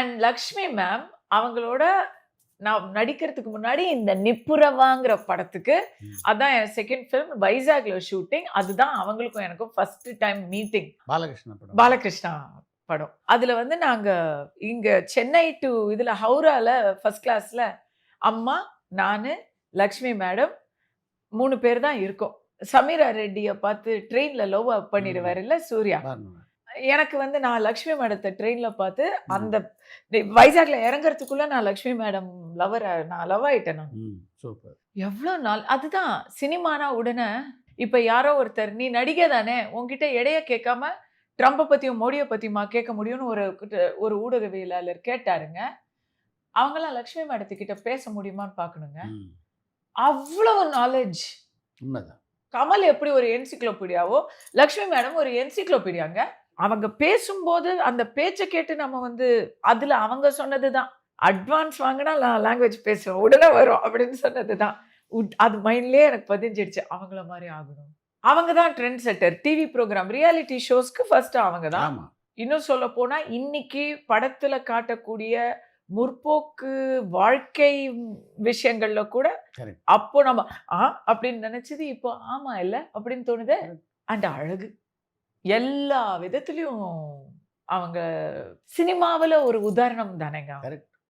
And Lakshmi ma'am அவங்களோட நான் நடிக்கிறதுக்கு முன்னாடி இந்த நிப்புரவாங்கிற படத்துக்கு ம். அதான் என் செகண்ட் ஃபிலிம் வைசாக்ல ஷூட்டிங். அதுதான் அவங்களுக்கும் எனக்கும் ஃபர்ஸ்ட் டைம் மீட்டிங். பாலகிருஷ்ண படம். பாலகிருஷ்ணா படம். அதுல வந்து நாங்க இங்க சென்னை டு இதுல ஹவுரால ஃபர்ஸ்ட் கிளாஸ்ல அம்மா, நானு, லக்ஷ்மி மேடம் 3 பேர் தான் இருக்கோம். சமீரா ரெட்டிய பார்த்து ட்ரெயின்ல லவ் பண்ணிடுவாருல்ல சூர்யா. பாருங்க. எனக்கு வந்து நான் லக்ஷ்மி மேடத்த ட்ரெயின்ல பார்த்து ம். அந்த வைசாக்ல இறங்குறதுக்குள்ள நான் லக்ஷ்மி மேடம் நான் லவ் ஆயிட்டேன் நான். சூப்பர். எவ்ளோ நாள் அதுதான் சினிமானா உடனே இப்ப யாரோ ஒருத்தர் நீ நடிகை தானே உன்கிட்ட எடைய கேட்காம ட்ரம்ப பத்தியும் மோடிய பத்தியுமா கேட்க முடியும்னு ஒரு ஊடகவியலாளர் கேட்டாருங்க. அவங்கலாம் லக்ஷ்மி மேடத்துக்கிட்ட பேச முடியுமான்னு பார்க்கணுங்க. ம். அவ்வளவு நாலேட்ஜ். உண்மைதான். கமல் எப்படி ஒரு என்சைக்ளோபீடியாவோ, லக்ஷ்மி மேடம் ஒரு என்சைக்ளோபீடியாங்க. அவங்க பேசும்போது அந்த பேச்ச கேட்டு நம்ம வந்து அதுல அவங்க சொன்னதுதான். அட்வான்ஸ் வாங்குனா நான் லாங்குவேஜ் பேசுவேன். உடனே வரும் அப்படின்னு சொன்னதுதான். அது மைண்ட்லயே எனக்கு பதிஞ்சிடுச்சு. அவங்கள மாரி ஆகணும். அவங்க தான் trend setter. TV program, reality ஷோஸ்க்கு ஃபர்ஸ்ட் அவங்க தான். ஆமா. இன்னும் சொல்லப்போனா, இன்னைக்கு படத்துல காட்டக்கூடிய முற்போக்கு வாழ்க்கை விஷயங்கள்ல கூட கரெக்ட். அப்போ நம்ம அப்படின்னு நினைச்சது இப்போ ஆமா இல்ல அப்படின்னு தோணுது. அண்ட் அழகு எல்லா விதத்திலயும் அவங்க சினிமாவுல ஒரு உதாரணம் தானேங்க. கரெக்ட்.